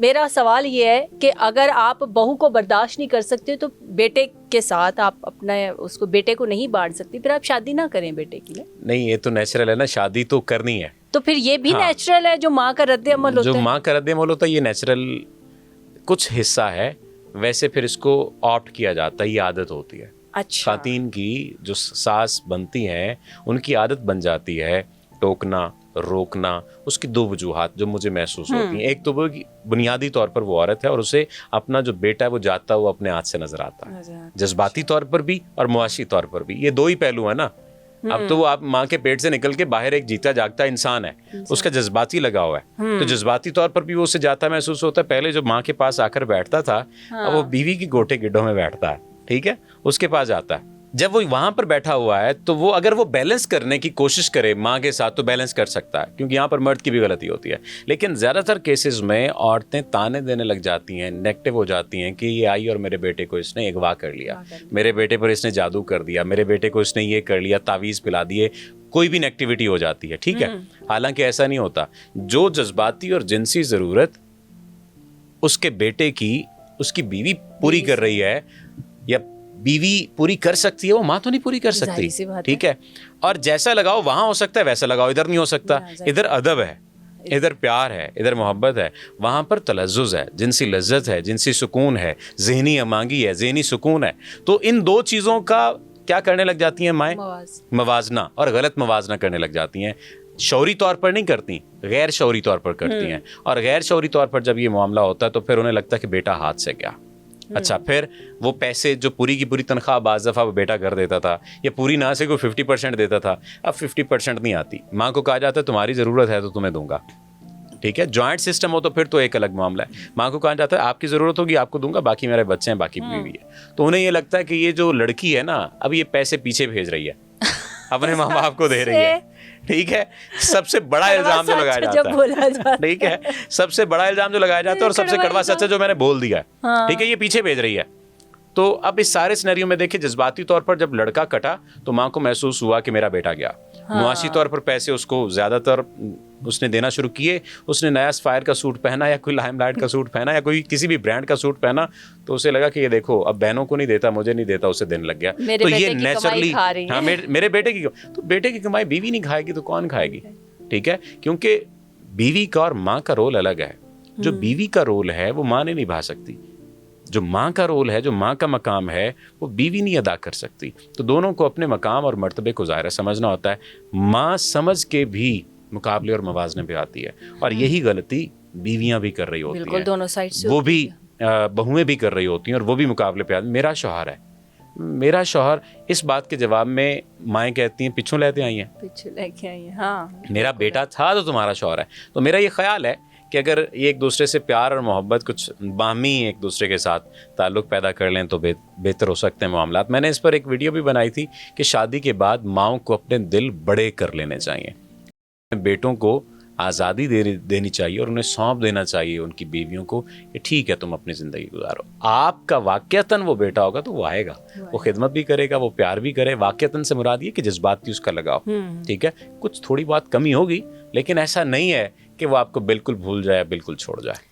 मेरा सवाल ये है कि अगर आप बहू को बर्दाश्त नहीं कर सकते तो बेटे के साथ आप अपना उसको बेटे को नहीं बांट सकती, फिर आप शादी ना करें बेटे की लिए। नहीं, ये तो नेचुरल है ना, शादी तो करनी है। तो फिर ये भी हाँ। नेचुरल है जो माँ का रद्द अमल होता जो है। माँ का रद्द अमल होता है ये नेचुरल कुछ हिस्सा है, वैसे फिर इसको ऑप्ट किया जाता है, ये आदत होती है। अच्छा। खातन की जो सास बनती हैं उनकी आदत बन जाती है टोकना, रोकना। उसकी दो वजूहात जो मुझे महसूस होती हैं, एक तो वो कि बुनियादी तौर पर वो औरत है और उसे अपना जो बेटा है वो जाता हुआ अपने हाथ से नजर आता है, जज्बाती तौर पर भी और मुआशी तौर पर भी। ये दो ही पहलू है ना। अब तो वो आप माँ के पेट से निकल के बाहर एक जीता जागता इंसान है, उसका जज्बाती लगा हुआ है, तो जज्बाती तौर पर भी वो उसे जाता महसूस होता है। पहले जो माँ के पास आकर बैठता था, अब वो बीवी की गोटे गिड्डों में बैठता है, ठीक है, उसके पास जाता है। जब वो वहां पर बैठा हुआ है तो वो अगर वो बैलेंस करने की कोशिश करे माँ के साथ तो बैलेंस कर सकता है, क्योंकि यहाँ पर मर्द की भी गलती होती है। लेकिन ज्यादातर केसेस में औरतें ताने देने लग जाती हैं, नेगेटिव हो जाती हैं कि ये आई और मेरे बेटे को इसने अगवा कर लिया, मेरे बेटे पर इसने जादू कर दिया, मेरे बेटे को इसने ये कर लिया, तावीज पिला दिए, कोई भी नेगेटिविटी हो जाती है, ठीक है। हालांकि ऐसा नहीं होता। जो जज्बाती और जिनसी जरूरत उसके बेटे की उसकी बीवी पूरी कर रही है या बीवी पूरी कर सकती है, वो माँ तो नहीं पूरी कर सकती, ठीक है। और जैसा लगाओ वहां हो सकता है वैसा लगाओ, इधर नहीं हो सकता। इधर अदब है, इधर प्यार है, इधर मोहब्बत है, वहां पर तलज्जुज़ है, जिनसी लज्जत है, जिनसी सुकून है, ज़हनी अमांगी है, ज़हनी सुकून है। तो इन दो चीज़ों का क्या करने लग जाती हैं माएँ? मवाजना, और गलत मवाजना करने लग जाती हैं। शौरी तौर पर नहीं करती, गैर शौरी तौर पर करती हैं। और गैर शौरी तौर पर जब ये मामला होता है तो फिर उन्हें लगता है कि बेटा हाथ से गया। अच्छा, फिर वो पैसे जो पूरी की पूरी तनख्वाह बाज़ दफ़ा वो बेटा कर देता था, या पूरी ना से कोई 50% देता था, अब 50% नहीं आती। माँ को कहा जाता है तुम्हारी ज़रूरत है तो तुम्हें दूंगा, ठीक है। जॉइंट सिस्टम हो तो फिर तो एक अलग मामला है। माँ को कहा जाता है आपकी ज़रूरत होगी आपको दूंगा, बाकी मेरे बच्चे हैं, बाकी बीवी है। तो उन्हें ये लगता है कि ये जो लड़की है ना, अब ये पैसे पीछे भेज रही है, अपने माँ बाप को दे रही है, ठीक है। सबसे बड़ा इल्जाम जो लगाया जाता है, ठीक है, सबसे बड़ा इल्जाम जो लगाया जाता है और सबसे कड़वा सच है जो मैंने बोल दिया है, ठीक है, ये पीछे भेज रही है। तो अब इस सारे सिनेरियो में देखिए, जज्बाती तौर पर जब लड़का कटा तो माँ को महसूस हुआ कि मेरा बेटा गया। मुआशी तौर पर पैसे उसको ज्यादातर उसने देना शुरू किए। उसने नया सफायर का सूट पहना या कोई लाइमलाइट का सूट पहना या कोई किसी भी ब्रांड का सूट पहना तो उसे लगा कि ये देखो अब बहनों को नहीं देता, मुझे नहीं देता, उसे देने लग गया। तो ये नेचुरली, हाँ, मेरे बेटे की, तो बेटे की कमाई बीवी नहीं खाएगी तो कौन खाएगी, ठीक है। क्योंकि बीवी का और माँ का रोल अलग है। जो बीवी का रोल है वो माँ नहीं निभा सकती, जो माँ का रोल है, जो माँ का मकाम है, वो बीवी नहीं अदा कर सकती। तो दोनों को अपने मकाम और मर्तबे को ज़ाहिर समझना होता है। माँ समझ के भी मुकाबले और मवाजने पे आती है, और यही गलती बीवियाँ भी कर रही होती हैं, दोनों साइड से, वो भी बहुएं भी कर रही होती हैं, और वो भी मुकाबले पे आती। मेरा शौहर है, मेरा शौहर, इस बात के जवाब में माएँ कहती हैं पिछू लेते आई हैं, पिछू लेके आई हैं, हाँ, मेरा बेटा था तो तुम्हारा शौहर है। तो मेरा ये ख्याल है कि अगर ये एक दूसरे से प्यार और मोहब्बत, कुछ बामी एक दूसरे के साथ ताल्लुक़ पैदा कर लें तो बेहतर हो सकते हैं मामला। मैंने इस पर एक वीडियो भी बनाई थी कि शादी के बाद माओं को अपने दिल बड़े कर लेने चाहिए, बेटों को आज़ादी देनी चाहिए और उन्हें सौंप देना चाहिए उनकी बीवियों को कि ठीक है तुम अपनी ज़िंदगी गुजारो। आपका वाक़यतन वो बेटा होगा तो वो आएगा, वो खिदमत भी करेगा, वो प्यार भी करे। वाक़यतन से मुराद ये कि जज्बाती उसका लगाव, ठीक है। कुछ थोड़ी बहुत कमी होगी, लेकिन ऐसा नहीं है कि वो आपको बिल्कुल भूल जाए, बिल्कुल छोड़ जाए।